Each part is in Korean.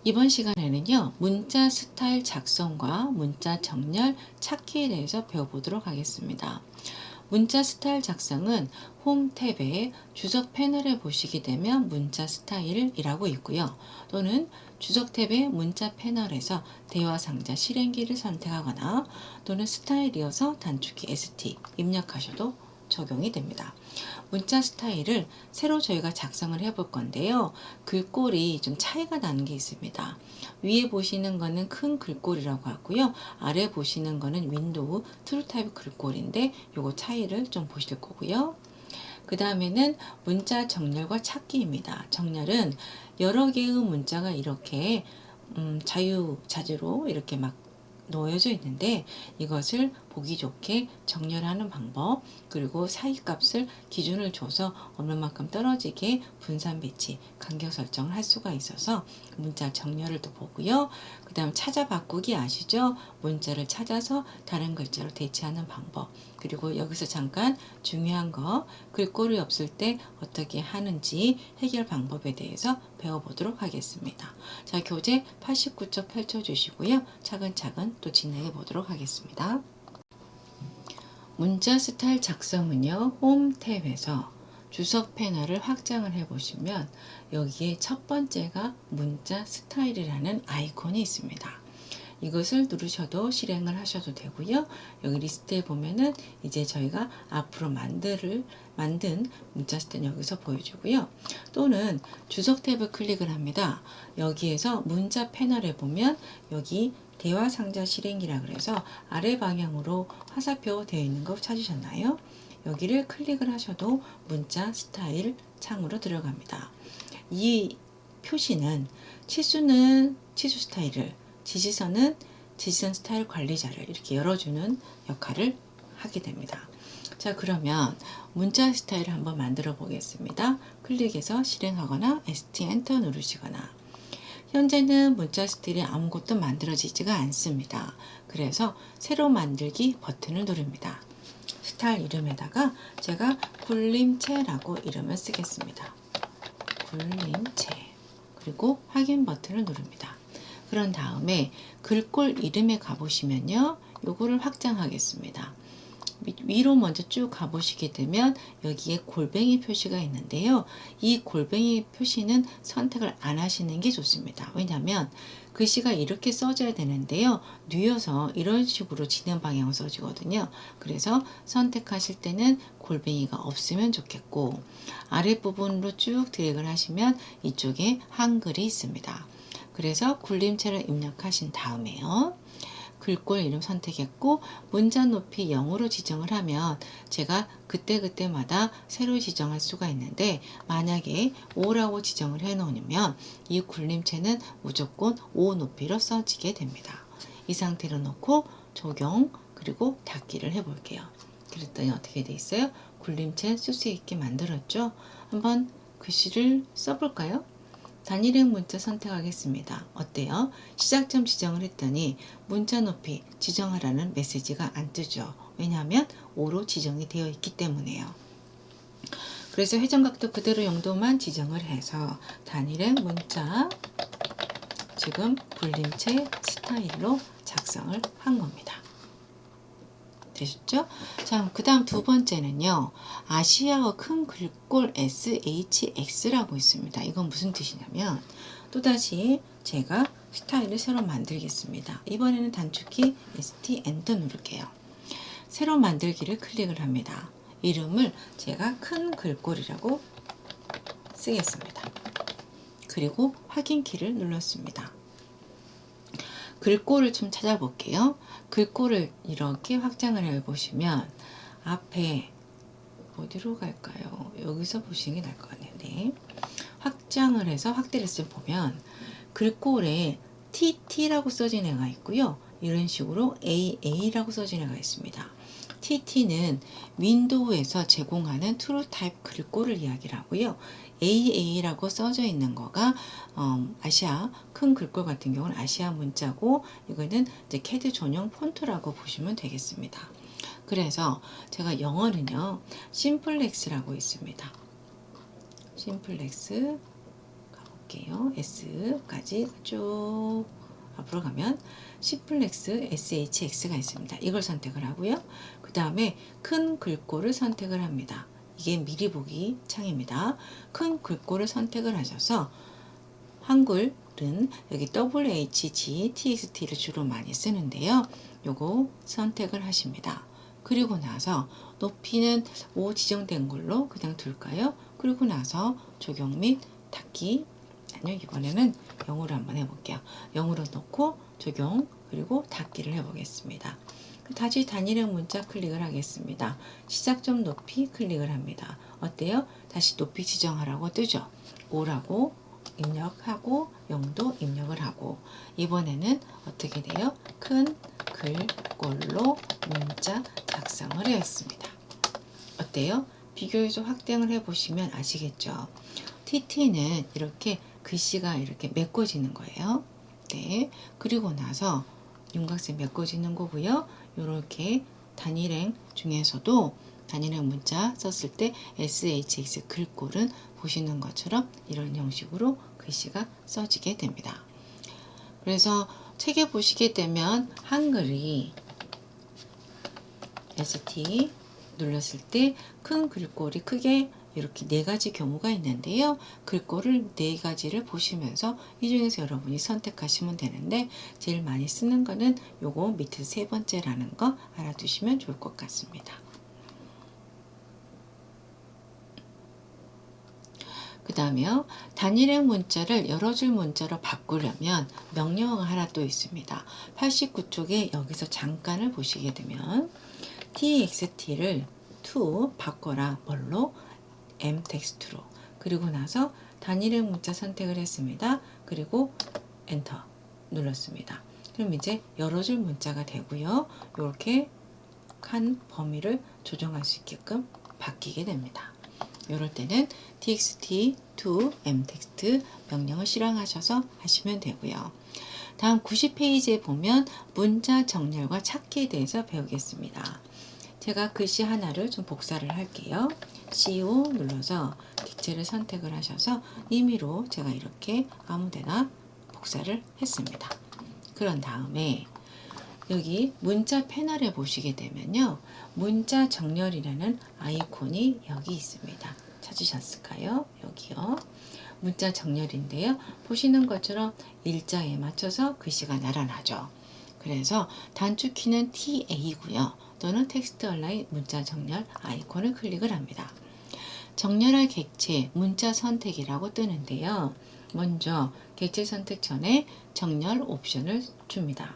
이번 시간에는요, 문자 스타일 작성과 문자 정렬 찾기에 대해서 배워보도록 하겠습니다. 문자 스타일 작성은 홈 탭에 주석 패널에 보시게 되면 문자 스타일이라고 있고요. 또는 주석 탭의 문자 패널에서 대화 상자 실행기를 선택하거나 또는 스타일이어서 단축키 ST 입력하셔도 적용이 됩니다. 문자 스타일을 새로 저희가 작성을 해 볼 건데요. 글꼴이 좀 차이가 나는 게 있습니다. 위에 보시는 거는 큰 글꼴이라고 하고요. 아래 보시는 거는 윈도우 트루 타입 글꼴인데 요거 차이를 좀 보실 거고요. 그 다음에는 문자 정렬과 찾기입니다. 정렬은 여러 개의 문자가 이렇게 자유자재로 이렇게 막 놓여져 있는데 이것을 보기 좋게 정렬하는 방법, 그리고 사이값을 기준을 줘서 어느 만큼 떨어지게 분산 배치, 간격 설정을 할 수가 있어서 문자 정렬을 또 보고요. 그 다음 찾아 바꾸기 아시죠? 문자를 찾아서 다른 글자로 대체하는 방법, 그리고 여기서 잠깐 중요한 거, 글꼴이 없을 때 어떻게 하는지 해결 방법에 대해서 배워보도록 하겠습니다. 자, 교재 89쪽 펼쳐주시고요. 차근차근 또 진행해 보도록 하겠습니다. 문자 스타일 작성은요, 홈 탭에서 주석 패널을 확장을 해 보시면 여기에 첫 번째가 문자 스타일이라는 아이콘이 있습니다. 이것을 누르셔도 실행을 하셔도 되고요. 여기 리스트에 보면은 이제 저희가 앞으로 만든 문자 스타일 여기서 보여주고요. 또는 주석 탭을 클릭을 합니다. 여기에서 문자 패널에 보면 여기 대화 상자 실행이라 그래서 아래 방향으로 화살표 되어 있는 거 찾으셨나요? 여기를 클릭을 하셔도 문자 스타일 창으로 들어갑니다. 이 표시는 치수는 치수 스타일을, 지시선은 지시선 스타일 관리자를 이렇게 열어주는 역할을 하게 됩니다. 자, 그러면 문자 스타일을 한번 만들어 보겠습니다. 클릭해서 실행하거나 ST 엔터 누르시거나. 현재는 문자 스타일이 아무것도 만들어지지가 않습니다. 그래서 새로 만들기 버튼을 누릅니다. 스타일 이름에다가 제가 굴림체라고 이름을 쓰겠습니다. 굴림체. 그리고 확인 버튼을 누릅니다. 그런 다음에 글꼴 이름에 가보시면요, 요거를 확장하겠습니다. 위로 먼저 쭉 가보시게 되면 여기에 골뱅이 표시가 있는데요. 이 골뱅이 표시는 선택을 안 하시는 게 좋습니다. 왜냐하면 글씨가 이렇게 써져야 되는데요. 뉘어서 이런 식으로 지는 방향으로 써지거든요. 그래서 선택하실 때는 골뱅이가 없으면 좋겠고, 아랫부분으로 쭉 드래그를 하시면 이쪽에 한글이 있습니다. 그래서 굴림체를 입력하신 다음에요, 글꼴 이름 선택했고 문자 높이 0으로 지정을 하면 제가 그때그때마다 새로 지정할 수가 있는데, 만약에 5라고 지정을 해 놓으면 이 굴림체는 무조건 5 높이로 써지게 됩니다. 이 상태로 놓고 적용 그리고 닫기를 해 볼게요. 그랬더니 어떻게 돼 있어요? 굴림체 쓸 수 있게 만들었죠? 한번 글씨를 써볼까요? 단일행 문자 선택하겠습니다. 어때요? 시작점 지정을 했더니 문자 높이 지정하라는 메시지가 안 뜨죠. 왜냐하면 5로 지정이 되어 있기 때문에요. 그래서 회전각도 그대로 용도만 지정을 해서 단일행 문자 지금 굴림체 스타일로 작성을 한 겁니다. 되셨죠? 자, 그 다음 두 번째는요, 아시아어 큰 글꼴 SHX라고 있습니다. 이건 무슨 뜻이냐면, 또다시 제가 스타일을 새로 만들겠습니다. 이번에는 단축키 ST 엔터 누를게요. 새로 만들기를 클릭을 합니다. 이름을 제가 큰 글꼴이라고 쓰겠습니다. 그리고 확인키를 눌렀습니다. 글꼴을 좀 찾아볼게요. 글꼴을 이렇게 확장을 해보시면 앞에 어디로 갈까요? 여기서 보시는 게 나을 것 같네요. 네. 확장을 해서 확대를 보면 글꼴에 TT라고 써진 애가 있고요. 이런 식으로 AA라고 써진 애가 있습니다. TT는 윈도우에서 제공하는 트루 타입 글꼴을 이야기를 하고요. AA라고 써져 있는 거가 아시아 큰 글꼴 같은 경우는 아시아 문자고, 이거는 이제 캐드 전용 폰트라고 보시면 되겠습니다. 그래서 제가 영어는요, 심플렉스라고 있습니다. 심플렉스 볼게요. S까지 쭉 앞으로 가면 시플렉스 SHX가 있습니다. 이걸 선택을 하고요. 그 다음에 큰 글꼴을 선택을 합니다. 이게 미리 보기 창입니다. 큰 글꼴을 선택을 하셔서 한글은 여기 WHG, TXT를 주로 많이 쓰는데요. 요거 선택을 하십니다. 그리고 나서 높이는 5 지정된 걸로 그냥 둘까요? 그리고 나서 적용 및 닫기, 아니요, 이번에는 0으로 한번 해볼게요. 0으로 놓고 적용 그리고 닫기를 해보겠습니다. 다시 단일형 문자 클릭을 하겠습니다. 시작점 높이 클릭을 합니다. 어때요? 다시 높이 지정하라고 뜨죠. 5라고 입력하고 0도 입력을 하고, 이번에는 어떻게 돼요? 큰 글꼴로 문자 작성을 했습니다. 어때요? 비교해서 확대를 해보시면 아시겠죠? TT는 이렇게 글씨가 이렇게 메꿔지는 거예요. 네. 그리고 나서 윤곽선 메꿔지는 거고요. 이렇게 단일행 중에서도 단일행 문자 썼을 때 SHX 글꼴은 보시는 것처럼 이런 형식으로 글씨가 써지게 됩니다. 그래서 책에 보시게 되면 한글이 ST 눌렀을 때 큰 글꼴이 크게 이렇게 4가지 경우가 있는데요. 글꼴을 4가지를 보시면서 이 중에서 여러분이 선택하시면 되는데, 제일 많이 쓰는 거는 요거 밑에 3번째라는 거 알아두시면 좋을 것 같습니다. 그 다음에요, 단일행 문자를 여러 줄 문자로 바꾸려면 명령어가 하나 또 있습니다. 89쪽에 여기서 잠깐을 보시게 되면 txt를 to 바꿔라 뭘로? m텍스트로. 그리고 나서 단일행 문자 선택을 했습니다. 그리고 엔터 눌렀습니다. 그럼 이제 여러 줄 문자가 되고요. 이렇게 칸 범위를 조정할 수 있게끔 바뀌게 됩니다. 이럴 때는 txt to mtext 명령을 실행하셔서 하시면 되고요. 다음 90페이지에 보면 문자 정렬과 찾기에 대해서 배우겠습니다. 제가 글씨 하나를 좀 복사를 할게요. CO 눌러서 객체를 선택을 하셔서 임의로 제가 이렇게 아무데나 복사를 했습니다. 그런 다음에 여기 문자 패널에 보시게 되면요, 문자 정렬이라는 아이콘이 여기 있습니다. 찾으셨을까요? 여기요. 문자 정렬인데요. 보시는 것처럼 일자에 맞춰서 글씨가 나타나죠. 그래서 단축키는 TA고요. 또는 텍스트 얼라인 문자 정렬 아이콘을 클릭을 합니다. 정렬할 객체 문자 선택이라고 뜨는데요. 먼저 객체 선택 전에 정렬 옵션을 줍니다.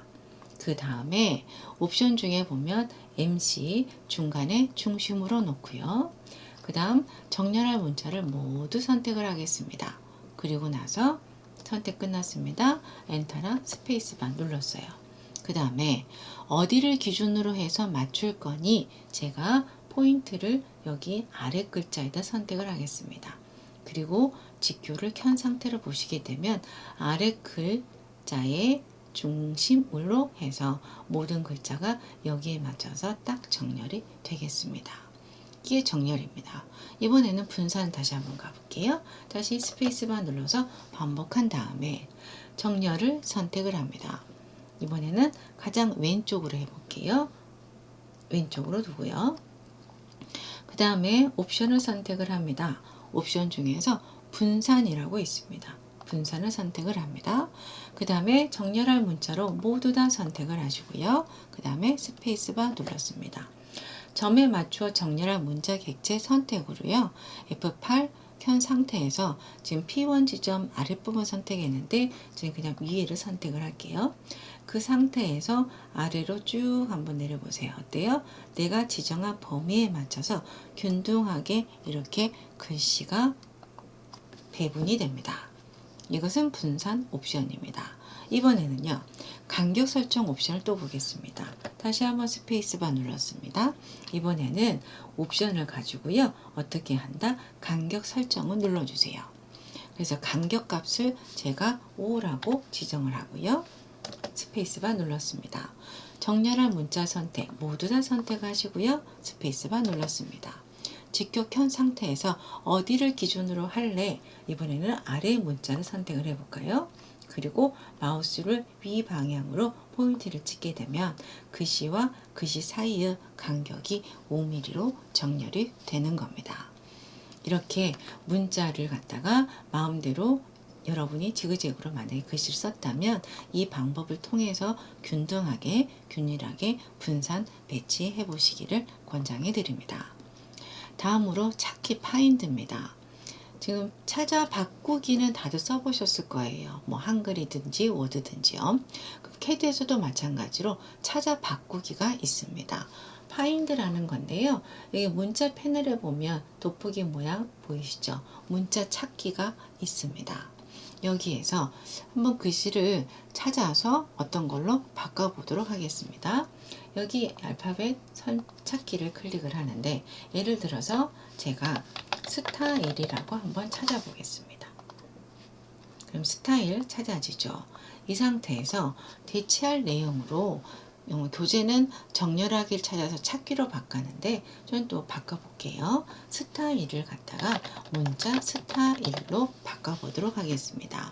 그 다음에 옵션 중에 보면 MC 중간에 중심으로 놓고요. 그 다음 정렬할 문자를 모두 선택을 하겠습니다. 그리고 나서 선택 끝났습니다. 엔터나 스페이스바 눌렀어요. 그 다음에 어디를 기준으로 해서 맞출 거니 제가 포인트를 여기 아래 글자에다 선택을 하겠습니다. 그리고 직교를 켠 상태로 보시게 되면 아래 글자의 중심으로 해서 모든 글자가 여기에 맞춰서 딱 정렬이 되겠습니다. 이게 정렬입니다. 이번에는 분산 다시 한번 가볼게요. 다시 스페이스바 눌러서 반복한 다음에 정렬을 선택을 합니다. 이번에는 가장 왼쪽으로 해볼게요. 왼쪽으로 두고요. 그 다음에 옵션을 선택을 합니다. 옵션 중에서 분산이라고 있습니다. 분산을 선택을 합니다. 그 다음에 정렬할 문자로 모두 다 선택을 하시고요. 그 다음에 스페이스바 눌렀습니다. 점에 맞추어 정렬할 문자 객체 선택으로요. F8 켠 상태에서 지금 P1 지점 아랫부분 선택했는데 지금 그냥 위에를 선택을 할게요. 그 상태에서 아래로 쭉 한번 내려보세요. 어때요? 내가 지정한 범위에 맞춰서 균등하게 이렇게 글씨가 배분이 됩니다. 이것은 분산 옵션입니다. 이번에는요, 간격 설정 옵션을 또 보겠습니다. 다시 한번 스페이스바 눌렀습니다. 이번에는 옵션을 가지고요, 어떻게 한다? 간격 설정을 눌러주세요. 그래서 간격 값을 제가 5라고 지정을 하고요. 스페이스바 눌렀습니다. 정렬할 문자 선택 모두 다 선택하시고요. 스페이스바 눌렀습니다. 직격현 상태에서 어디를 기준으로 할래? 이번에는 아래 문자를 선택을 해볼까요? 그리고 마우스를 위 방향으로 포인트를 찍게 되면 글씨와 글씨 사이의 간격이 5mm로 정렬이 되는 겁니다. 이렇게 문자를 갖다가 마음대로 여러분이 지그재그로 만약에 글씨를 썼다면 이 방법을 통해서 균등하게 균일하게 분산 배치해 보시기를 권장해 드립니다. 다음으로 찾기 파인드입니다. 지금 찾아 바꾸기는 다들 써보셨을 거예요. 뭐 한글이든지 워드든지요. 캐드에서도 마찬가지로 찾아 바꾸기가 있습니다. 파인드라는 건데요. 여기 문자 패널에 보면 돋보기 모양 보이시죠? 문자 찾기가 있습니다. 여기에서 한번 글씨를 찾아서 어떤 걸로 바꿔보도록 하겠습니다. 여기 알파벳 찾기를 클릭을 하는데 예를 들어서 제가 스타일이라고 한번 찾아보겠습니다. 그럼 스타일 찾아지죠. 이 상태에서 대체할 내용으로 교재는 정렬하기를 찾아서 찾기로 바꿨는데 저는 또 바꿔볼게요. 스타일을 갖다가 문자 스타일로 바꿔보도록 하겠습니다.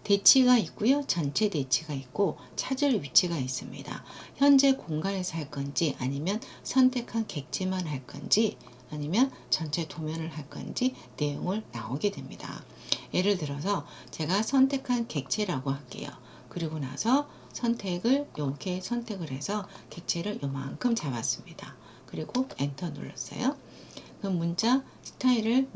대치가 있고요. 전체 대치가 있고 찾을 위치가 있습니다. 현재 공간에서 할 건지 아니면 선택한 객지만 할 건지 아니면 전체 도면을 할 건지 내용을 나오게 됩니다. 예를 들어서 제가 선택한 객체라고 할게요. 그리고 나서 선택을 이렇게 선택을 해서 객체를 요만큼 잡았습니다. 그리고 엔터 눌렀어요. 그럼 문자 스타일을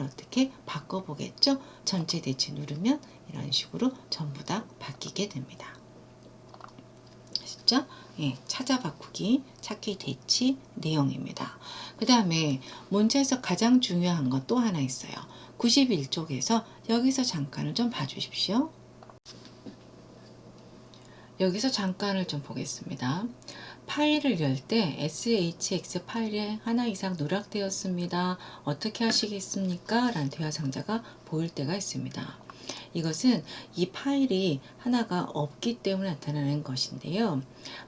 어떻게 바꿔보겠죠? 전체 대치 누르면 이런 식으로 전부 다 바뀌게 됩니다. 아시죠? 예, 찾아 바꾸기, 찾기 대치 내용입니다. 그 다음에 문자에서 가장 중요한 것 또 하나 있어요. 91쪽에서 여기서 잠깐을 좀 봐주십시오. 여기서 잠깐을 좀 보겠습니다. 파일을 열 때 SHX 파일에 하나 이상 누락되었습니다. 어떻게 하시겠습니까? 라는 대화 상자가 보일 때가 있습니다. 이것은 이 파일이 하나가 없기 때문에 나타나는 것인데요.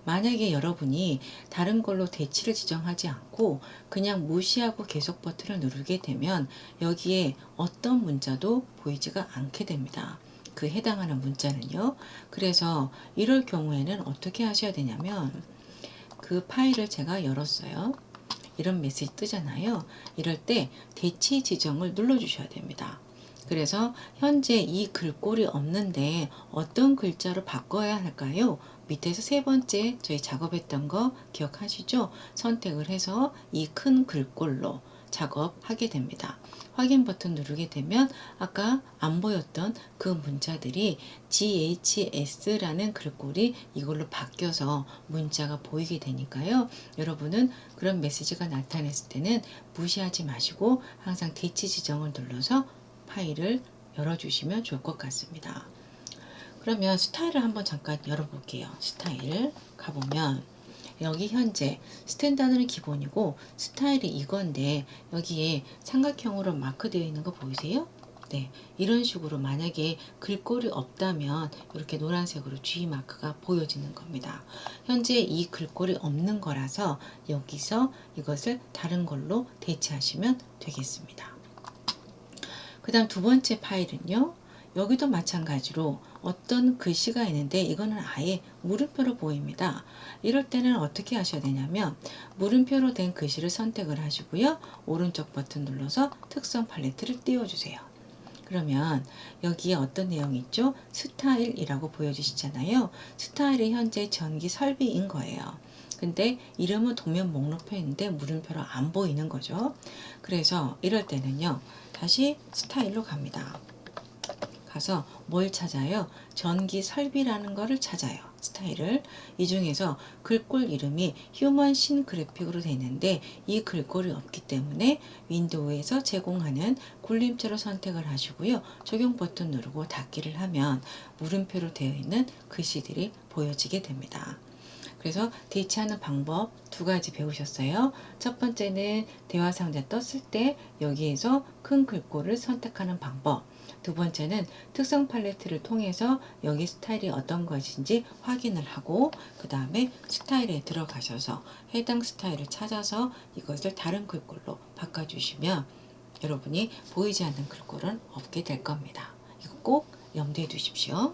만약에 여러분이 다른 걸로 대치를 지정하지 않고 그냥 무시하고 계속 버튼을 누르게 되면 여기에 어떤 문자도 보이지가 않게 됩니다. 그 해당하는 문자는요. 그래서 이럴 경우에는 어떻게 하셔야 되냐면 그 파일을 제가 열었어요. 이런 메시지 뜨잖아요. 이럴 때 대치 지정을 눌러주셔야 됩니다. 그래서 현재 이 글꼴이 없는데 어떤 글자로 바꿔야 할까요? 밑에서 세 번째 저희 작업했던 거 기억하시죠? 선택을 해서 이 큰 글꼴로 작업하게 됩니다. 확인 버튼 누르게 되면 아까 안 보였던 그 문자들이 GHS라는 글꼴이 이걸로 바뀌어서 문자가 보이게 되니까요. 여러분은 그런 메시지가 나타났을 때는 무시하지 마시고 항상 대치 지정을 눌러서 파일을 열어주시면 좋을 것 같습니다. 그러면 스타일을 한번 잠깐 열어볼게요. 스타일 가보면 여기 현재 스탠다드는 기본이고 스타일이 이건데 여기에 삼각형으로 마크되어 있는 거 보이세요? 네, 이런 식으로 만약에 글꼴이 없다면 이렇게 노란색으로 G 마크가 보여지는 겁니다. 현재 이 글꼴이 없는 거라서 여기서 이것을 다른 걸로 대체하시면 되겠습니다. 그 다음 두 번째 파일은요. 여기도 마찬가지로 어떤 글씨가 있는데 이거는 아예 물음표로 보입니다. 이럴 때는 어떻게 하셔야 되냐면 물음표로 된 글씨를 선택을 하시고요. 오른쪽 버튼 눌러서 특성 팔레트를 띄워주세요. 그러면 여기에 어떤 내용이 있죠? 스타일이라고 보여주시잖아요. 스타일이 현재 전기 설비인 거예요. 근데 이름은 도면 목록표에 있는데 물음표로 안 보이는 거죠. 그래서 이럴 때는요. 다시 스타일로 갑니다. 가서 뭘 찾아요? 전기 설비라는 거를 찾아요. 스타일을. 이 중에서 글꼴 이름이 휴먼 신 그래픽으로 되어 있는데 이 글꼴이 없기 때문에 윈도우에서 제공하는 굴림체로 선택을 하시고요. 적용 버튼 누르고 닫기를 하면 물음표로 되어 있는 글씨들이 보여지게 됩니다. 그래서 대체하는 방법 두 가지 배우셨어요. 첫 번째는 대화 상자 떴을 때 여기에서 큰 글꼴을 선택하는 방법. 두 번째는 특성 팔레트를 통해서 여기 스타일이 어떤 것인지 확인을 하고 그 다음에 스타일에 들어가셔서 해당 스타일을 찾아서 이것을 다른 글꼴로 바꿔주시면 여러분이 보이지 않는 글꼴은 없게 될 겁니다. 이거 꼭 염두에 두십시오.